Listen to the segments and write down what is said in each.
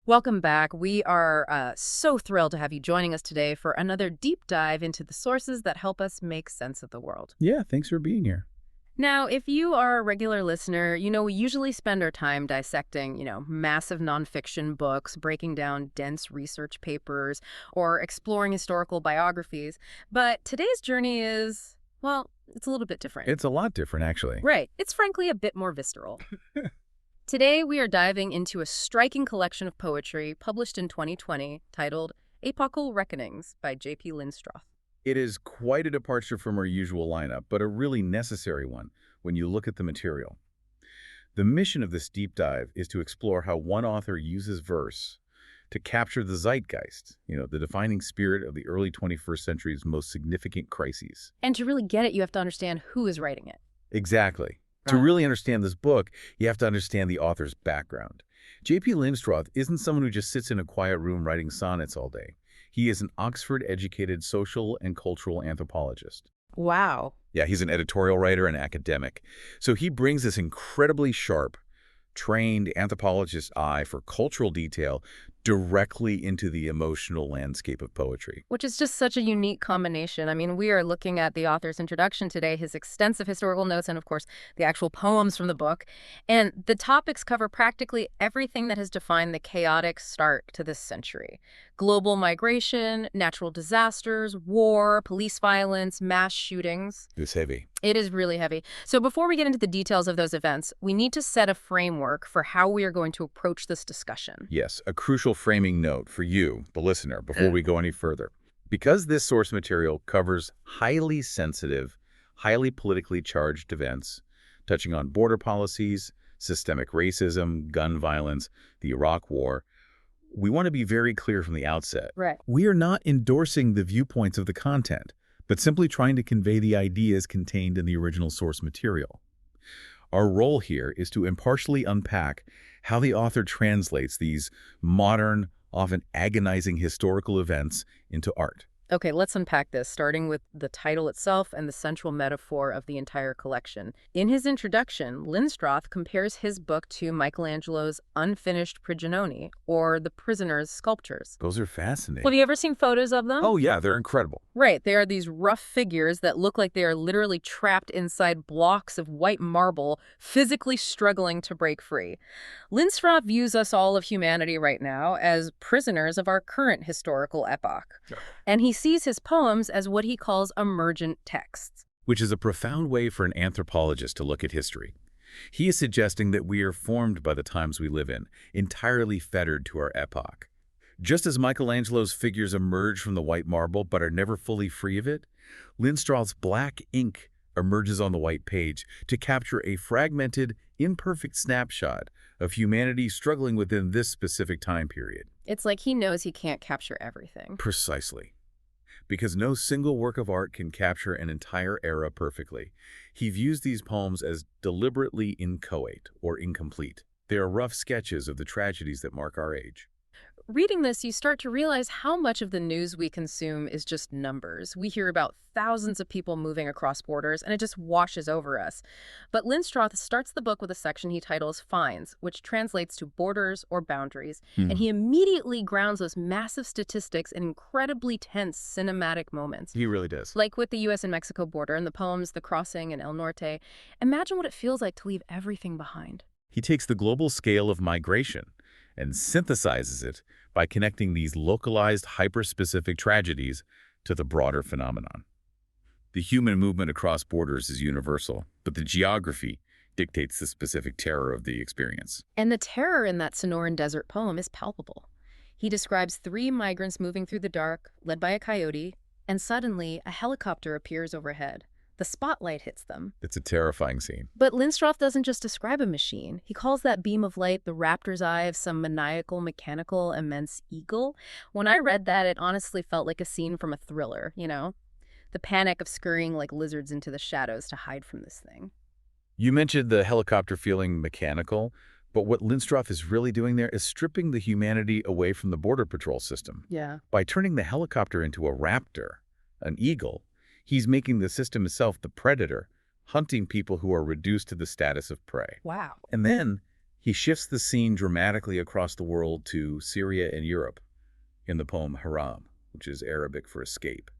Welcome back. We are so thrilled to have you joining us today for another deep dive into the sources that help us make sense of the world. Yeah, thanks for being here. Now, if you are a regular listener, we usually spend our time dissecting, massive nonfiction books, breaking down dense research papers, or exploring historical biographies. But today's journey is, well, it's a little bit different. It's a lot different, actually. Right. It's frankly a bit more visceral. Today, we are diving into a striking collection of poetry published in 2020 titled Epochal Reckonings by J.P. Linstroth. It is quite a departure from our usual lineup, but a really necessary one when you look at the material. The mission of this deep dive is to explore how one author uses verse to capture the zeitgeist, the defining spirit of the early 21st century's most significant crises. And to really get it, you have to understand who is writing it. Exactly. To really understand this book, you have to understand the author's background. J.P. Linstroth isn't someone who just sits in a quiet room writing sonnets all day. He is an Oxford-educated social and cultural anthropologist. Wow. Yeah, he's an editorial writer and academic. So he brings this incredibly sharp, trained anthropologist's eye for cultural detail directly into the emotional landscape of poetry. Which is just such a unique combination. I mean, we are looking at the author's introduction today, his extensive historical notes, and of course, the actual poems from the book. And the topics cover practically everything that has defined the chaotic start to this century. Global migration, natural disasters, war, police violence, mass shootings. It's heavy. It is really heavy. So before we get into the details of those events, we need to set a framework for how we are going to approach this discussion. Yes, a crucial framing note for you, the listener, before we go any further. Because this source material covers highly sensitive, highly politically charged events, touching on border policies, systemic racism, gun violence, the Iraq War, we want to be very clear from the outset. Right. We are not endorsing the viewpoints of the content, but simply trying to convey the ideas contained in the original source material. Our role here is to impartially unpack how the author translates these modern, often agonizing historical events into art. Okay, let's unpack this, starting with the title itself and the central metaphor of the entire collection. In his introduction, Linstroth compares his book to Michelangelo's unfinished Prigioni, or the Prisoner's Sculptures. Those are fascinating. Have you ever seen photos of them? Oh, yeah, they're incredible. Right, they are these rough figures that look like they are literally trapped inside blocks of white marble, physically struggling to break free. Linstroth views us all of humanity right now as prisoners of our current historical epoch. Sure. And he sees his poems as what he calls emergent texts. Which is a profound way for an anthropologist to look at history. He is suggesting that we are formed by the times we live in, entirely fettered to our epoch. Just as Michelangelo's figures emerge from the white marble but are never fully free of it, Linstroth's black ink emerges on the white page to capture a fragmented, imperfect snapshot of humanity struggling within this specific time period. It's like he knows he can't capture everything. Precisely. Because no single work of art can capture an entire era perfectly, he views these poems as deliberately inchoate or incomplete. They are rough sketches of the tragedies that mark our age. Reading this, you start to realize how much of the news we consume is just numbers. We hear about thousands of people moving across borders, and it just washes over us. But Linstroth starts the book with a section he titles Finds, which translates to borders or boundaries, and he immediately grounds those massive statistics in incredibly tense cinematic moments. He really does. Like with the U.S. and Mexico border and the poems The Crossing and El Norte. Imagine what it feels like to leave everything behind. He takes the global scale of migration and synthesizes it by connecting these localized, hyper-specific tragedies to the broader phenomenon. The human movement across borders is universal, but the geography dictates the specific terror of the experience. And the terror in that Sonoran Desert poem is palpable. He describes 3 migrants moving through the dark, led by a coyote, and suddenly a helicopter appears overhead. The spotlight hits them. It's a terrifying scene. But Linstroth doesn't just describe a machine. He calls that beam of light the raptor's eye of some maniacal, mechanical, immense eagle. When I read that, it honestly felt like a scene from a thriller, The panic of scurrying like lizards into the shadows to hide from this thing. You mentioned the helicopter feeling mechanical, but what Linstroth is really doing there is stripping the humanity away from the border patrol system. Yeah. By turning the helicopter into a raptor, an eagle, he's making the system itself the predator, hunting people who are reduced to the status of prey. Wow. And then He shifts the scene dramatically across the world to Syria and Europe in the poem Haram, which is Arabic for escape.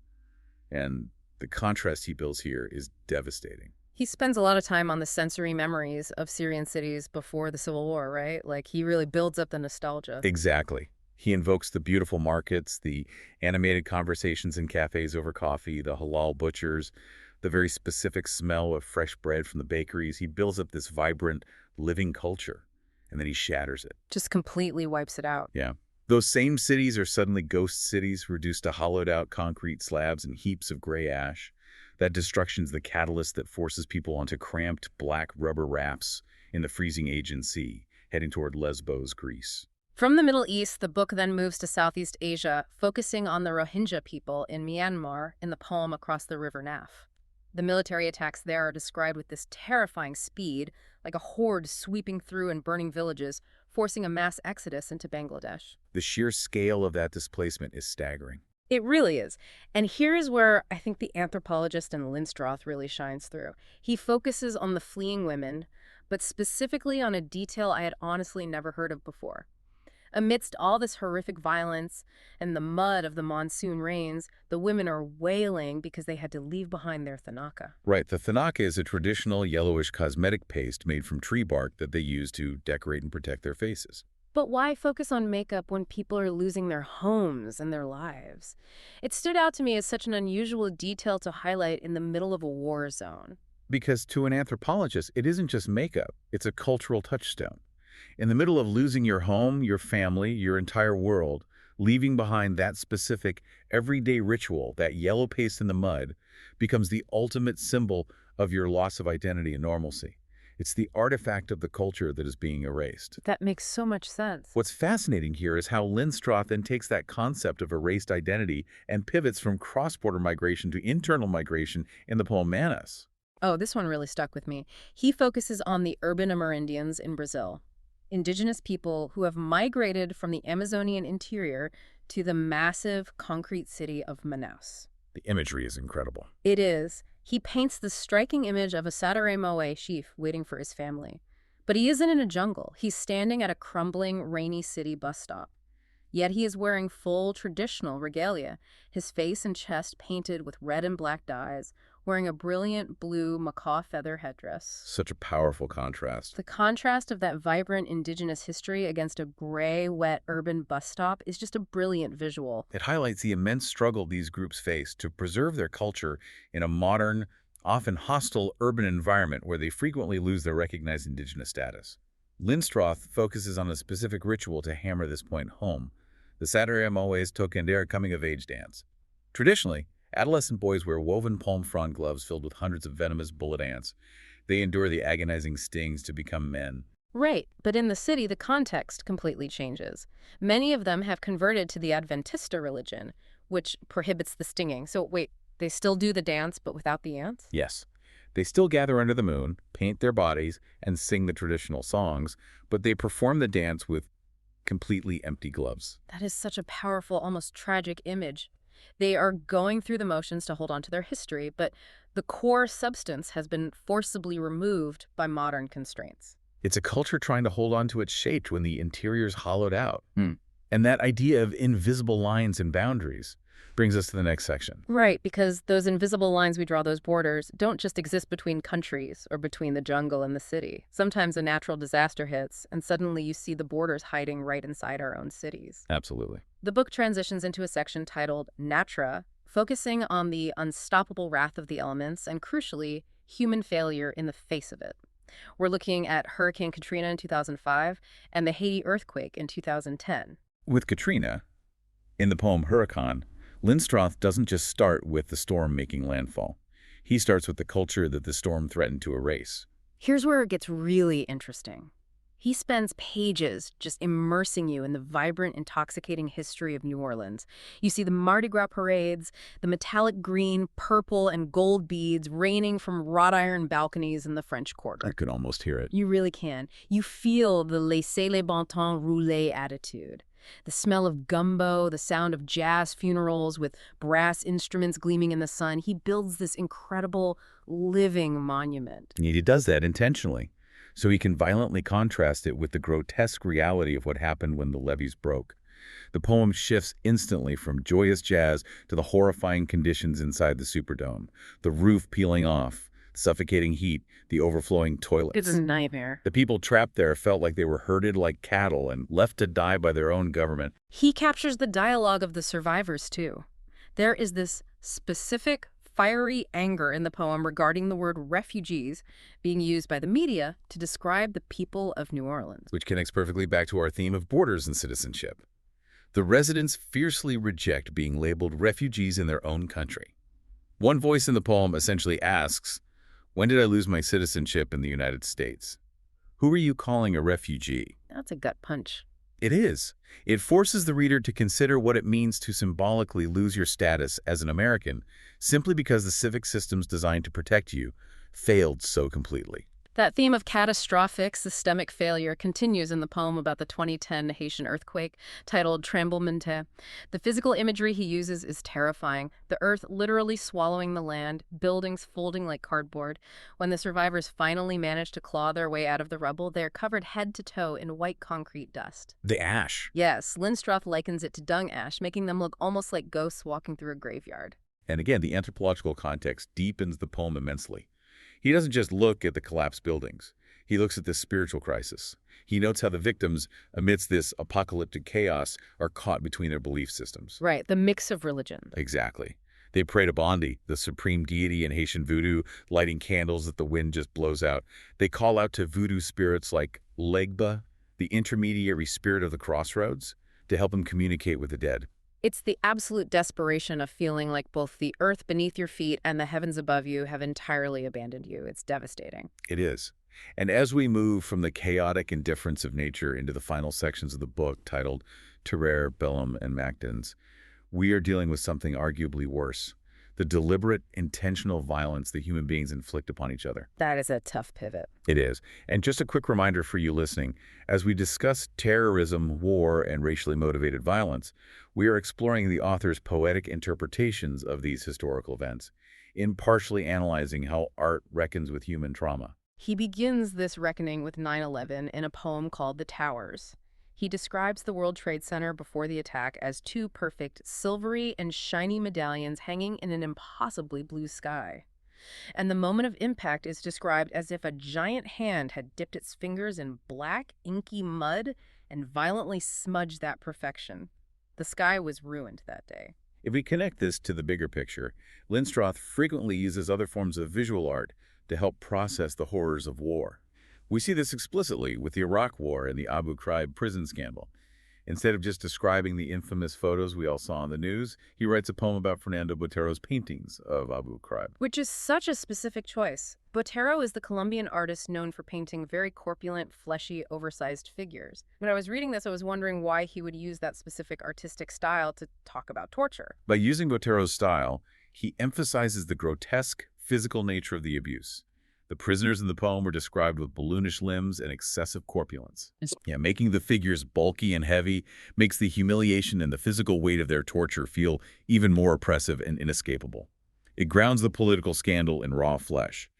And the contrast he builds here is devastating. He spends a lot of time on the sensory memories of Syrian cities before the Civil War, right? Like, he really builds up the nostalgia. Exactly. He invokes the beautiful markets, the animated conversations in cafes over coffee, the halal butchers, the very specific smell of fresh bread from the bakeries. He builds up this vibrant, living culture, and then he shatters it. Just completely wipes it out. Yeah. Those same cities are suddenly ghost cities, reduced to hollowed-out concrete slabs and heaps of gray ash. That destruction's the catalyst that forces people onto cramped black rubber rafts in the freezing Aegean Sea, heading toward Lesbos, Greece. From the Middle East, the book then moves to Southeast Asia, focusing on the Rohingya people in Myanmar in the poem Across the River Naf. The military attacks there are described with this terrifying speed, like a horde sweeping through and burning villages, forcing a mass exodus into Bangladesh. The sheer scale of that displacement is staggering. It really is. And here is where I think the anthropologist in Linstroth really shines through. He focuses on the fleeing women, but specifically on a detail I had honestly never heard of before. Amidst all this horrific violence and the mud of the monsoon rains, the women are wailing because they had to leave behind their thanaka. Right, the thanaka is a traditional yellowish cosmetic paste made from tree bark that they use to decorate and protect their faces. But why focus on makeup when people are losing their homes and their lives? It stood out to me as such an unusual detail to highlight in the middle of a war zone. Because to an anthropologist, it isn't just makeup, it's a cultural touchstone. In the middle of losing your home, your family, your entire world, leaving behind that specific everyday ritual, that yellow paste in the mud, becomes the ultimate symbol of your loss of identity and normalcy. It's the artifact of the culture that is being erased. That makes so much sense. What's fascinating here is how Linstroth then takes that concept of erased identity and pivots from cross-border migration to internal migration in the poem Manas. Oh, this one really stuck with me. He focuses on the urban Amerindians in Brazil, indigenous people who have migrated from the Amazonian interior to the massive concrete city of Manaus. The imagery is incredible. It is. He paints the striking image of a Sadare chief waiting for his family. But he isn't in a jungle. He's standing at a crumbling, rainy city bus stop. Yet he is wearing full traditional regalia, his face and chest painted with red and black dyes, wearing a brilliant blue macaw feather headdress. Such a powerful contrast. The contrast of that vibrant indigenous history against a gray, wet urban bus stop is just a brilliant visual. It highlights the immense struggle these groups face to preserve their culture in a modern, often hostile urban environment where they frequently lose their recognized indigenous status. Linstroth focuses on a specific ritual to hammer this point home, the Sadare Moe's Tokender coming-of-age dance. Traditionally, adolescent boys wear woven palm frond gloves filled with hundreds of venomous bullet ants. They endure the agonizing stings to become men. Right, but in the city, the context completely changes. Many of them have converted to the Adventista religion, which prohibits the stinging. So wait, they still do the dance, but without the ants? Yes. They still gather under the moon, paint their bodies, and sing the traditional songs, but they perform the dance with completely empty gloves. That is such a powerful, almost tragic image. They are going through the motions to hold on to their history, but the core substance has been forcibly removed by modern constraints. It's a culture trying to hold on to its shape when the interior's hollowed out. And that idea of invisible lines and boundaries brings us to the next section. Right, because those invisible lines we draw, those borders, don't just exist between countries or between the jungle and the city. Sometimes a natural disaster hits, and suddenly you see the borders hiding right inside our own cities. Absolutely. The book transitions into a section titled Natra, focusing on the unstoppable wrath of the elements and, crucially, human failure in the face of it. We're looking at Hurricane Katrina in 2005 and the Haiti earthquake in 2010. With Katrina, in the poem Huracan, Linstroth doesn't just start with the storm making landfall. He starts with the culture that the storm threatened to erase. Here's where it gets really interesting. He spends pages just immersing you in the vibrant, intoxicating history of New Orleans. You see the Mardi Gras parades, the metallic green, purple, and gold beads raining from wrought iron balconies in the French Quarter. I could almost hear it. You really can. You feel the laissez le bon temps rouler attitude. The smell of gumbo, the sound of jazz funerals with brass instruments gleaming in the sun. He builds this incredible living monument. And he does that intentionally. so he can violently contrast it with the grotesque reality of what happened when the levees broke. The poem shifts instantly from joyous jazz to the horrifying conditions inside the Superdome, the roof peeling off, suffocating heat, the overflowing It's toilets. a nightmare. The people trapped there felt like they were herded like cattle and left to die by their own government. He captures the dialogue of the survivors, too. There is this specific, fiery anger in the poem regarding the word refugees being used by the media to describe the people of New Orleans. Which connects perfectly back to our theme of borders and citizenship. The residents fiercely reject being labeled refugees in their own country. One voice in the poem essentially asks, "When did I lose my citizenship in the United States? Who are you calling a refugee?" That's a gut punch. It is. It forces the reader to consider what it means to symbolically lose your status as an American simply because the civic systems designed to protect you failed so completely. That theme of catastrophic systemic failure continues in the poem about the 2010 Haitian earthquake, titled Tremblement. The physical imagery he uses is terrifying. The earth literally swallowing the land, buildings folding like cardboard. When the survivors finally manage to claw their way out of the rubble, they are covered head to toe in white concrete dust. The ash. Yes, Linstroth likens it to dung ash, making them look almost like ghosts walking through a graveyard. And again, the anthropological context deepens the poem immensely. He doesn't just look at the collapsed buildings. He looks at this spiritual crisis. He notes how the victims, amidst this apocalyptic chaos, are caught between their belief systems. Right, the mix of religion. Exactly. They pray to Bondi, the supreme deity in Haitian voodoo, lighting candles that the wind just blows out. They call out to voodoo spirits like Legba, the intermediary spirit of the crossroads, to help them communicate with the dead. It's the absolute desperation of feeling like both the earth beneath your feet and the heavens above you have entirely abandoned you. It's devastating. It is. And as we move from the chaotic indifference of nature into the final sections of the book titled Terreur, Bellum, and Macdens, we are dealing with something arguably worse: the deliberate, intentional violence that human beings inflict upon each other. That is a tough pivot. It is. And just a quick reminder for you listening, as we discuss terrorism, war, and racially motivated violence, we are exploring the author's poetic interpretations of these historical events, impartially analyzing how art reckons with human trauma. He begins this reckoning with 9/11 in a poem called The Towers. He describes the World Trade Center before the attack as two perfect, silvery and shiny medallions hanging in an impossibly blue sky. And the moment of impact is described as if a giant hand had dipped its fingers in black, inky mud and violently smudged that perfection. The sky was ruined that day. If we connect this to the bigger picture, Linstroth frequently uses other forms of visual art to help process the horrors of war. We see this explicitly with the Iraq War and the Abu Ghraib prison scandal. Instead of just describing the infamous photos we all saw on the news, he writes a poem about Fernando Botero's paintings of Abu Ghraib. Which is such a specific choice. Botero is the Colombian artist known for painting very corpulent, fleshy, oversized figures. When I was reading this, I was wondering why he would use that specific artistic style to talk about torture. By using Botero's style, he emphasizes the grotesque, physical nature of the abuse. The prisoners in the poem were described with balloonish limbs and excessive corpulence. Making the figures bulky and heavy makes the humiliation and the physical weight of their torture feel even more oppressive and inescapable. It grounds the political scandal in raw flesh.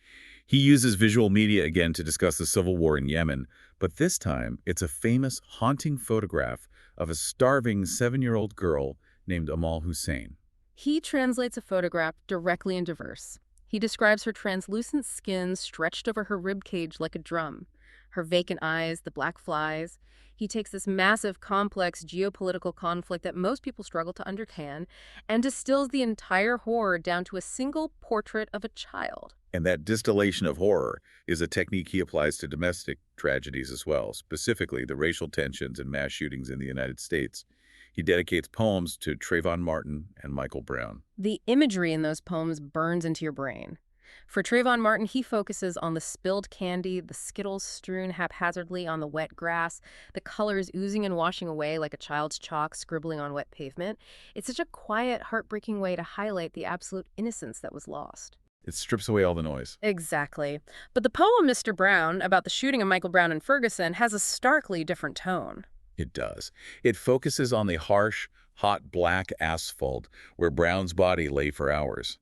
He uses visual media again to discuss the civil war in Yemen, but this time it's a famous, haunting photograph of a starving 7-year-old girl named Amal Hussein. He translates a photograph directly into verse. He describes her translucent skin stretched over her ribcage like a drum, her vacant eyes, the black flies. He takes this massive, complex geopolitical conflict that most people struggle to understand and distills the entire horror down to a single portrait of a child. And that distillation of horror is a technique he applies to domestic tragedies as well, specifically the racial tensions and mass shootings in the United States. He dedicates poems to Trayvon Martin and Michael Brown. The imagery in those poems burns into your brain. For Trayvon Martin, he focuses on the spilled candy, the Skittles strewn haphazardly on the wet grass, the colors oozing and washing away like a child's chalk scribbling on wet pavement. It's such a quiet, heartbreaking way to highlight the absolute innocence that was lost. It strips away all the noise. Exactly. But the poem Mr. Brown, about the shooting of Michael Brown in Ferguson, has a starkly different tone. It does. It focuses on the harsh, hot black asphalt where Brown's body lay for hours.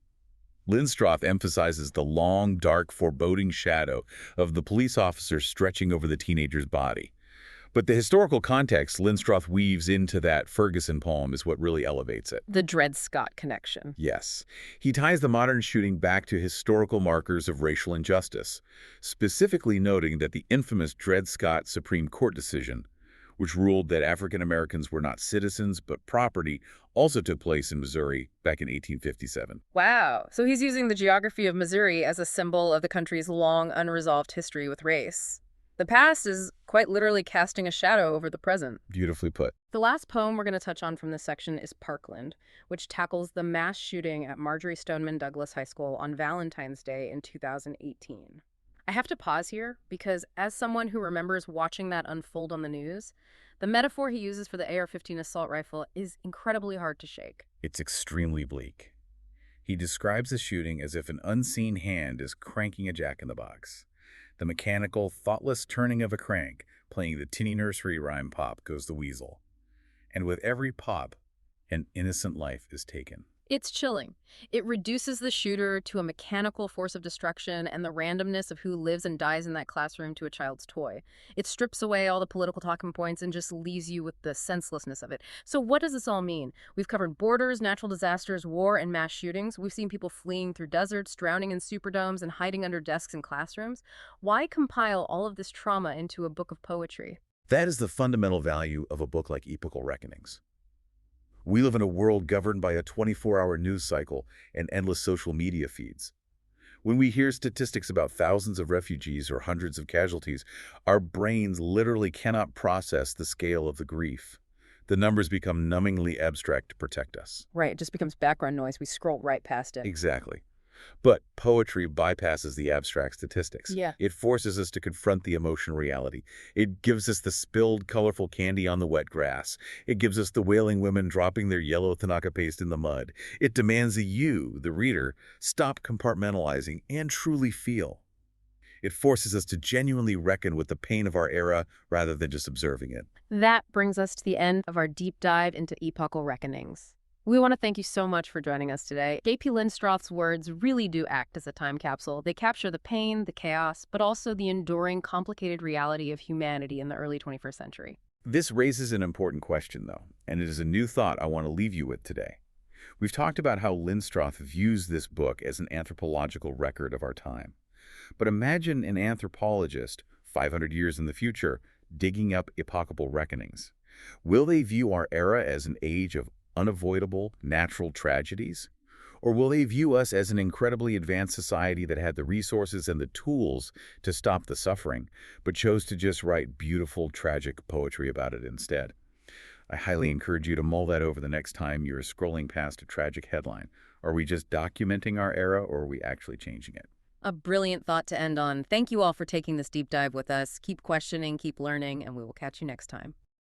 Linstroth emphasizes the long, dark, foreboding shadow of the police officer stretching over the teenager's body. But the historical context Linstroth weaves into that Ferguson poem is what really elevates it. The Dred Scott connection. Yes, he ties the modern shooting back to historical markers of racial injustice, specifically noting that the infamous Dred Scott Supreme Court decision, which ruled that African Americans were not citizens but property, also took place in Missouri back in 1857. Wow. So he's using the geography of Missouri as a symbol of the country's long unresolved history with race. The past is quite literally casting a shadow over the present. Beautifully put. The last poem we're going to touch on from this section is Parkland, which tackles the mass shooting at Marjory Stoneman Douglas High School on Valentine's Day in 2018. I have to pause here because as someone who remembers watching that unfold on the news, the metaphor he uses for the AR-15 assault rifle is incredibly hard to shake. It's extremely bleak. He describes the shooting as if an unseen hand is cranking a jack-in-the-box. The mechanical, thoughtless turning of a crank, playing the tinny nursery rhyme pop goes the weasel. And with every pop, an innocent life is taken. It's chilling. It reduces the shooter to a mechanical force of destruction and the randomness of who lives and dies in that classroom to a child's toy. It strips away all the political talking points and just leaves you with the senselessness of it. So what does this all mean? We've covered borders, natural disasters, war, and mass shootings. We've seen people fleeing through deserts, drowning in superdomes, and hiding under desks in classrooms. Why compile all of this trauma into a book of poetry? That is the fundamental value of a book like Epochal Reckonings. We live in a world governed by a 24-hour news cycle and endless social media feeds. When we hear statistics about thousands of refugees or hundreds of casualties, our brains literally cannot process the scale of the grief. The numbers become numbingly abstract to protect us. Right, it just becomes background noise. We scroll right past it. Exactly. But poetry bypasses the abstract statistics. Yeah. It forces us to confront the emotional reality. It gives us the spilled, colorful candy on the wet grass. It gives us the wailing women dropping their yellow Tanaka paste in the mud. It demands that you, the reader, stop compartmentalizing and truly feel. It forces us to genuinely reckon with the pain of our era rather than just observing it. That brings us to the end of our deep dive into Epochal Reckonings. We want to thank you so much for joining us today. J.P. Linstroth's words really do act as a time capsule. They capture the pain, the chaos, but also the enduring, complicated reality of humanity in the early 21st century. This raises an important question, though, and it is a new thought I want to leave you with today. We've talked about how Linstroth views this book as an anthropological record of our time. But imagine an anthropologist, 500 years in the future, digging up epochal reckonings. Will they view our era as an age of unavoidable natural tragedies? Or will they view us as an incredibly advanced society that had the resources and the tools to stop the suffering, but chose to just write beautiful, tragic poetry about it instead? I highly encourage you to mull that over the next time you're scrolling past a tragic headline. Are we just documenting our era, or are we actually changing it? A brilliant thought to end on. Thank you all for taking this deep dive with us. Keep questioning, keep learning, and we will catch you next time.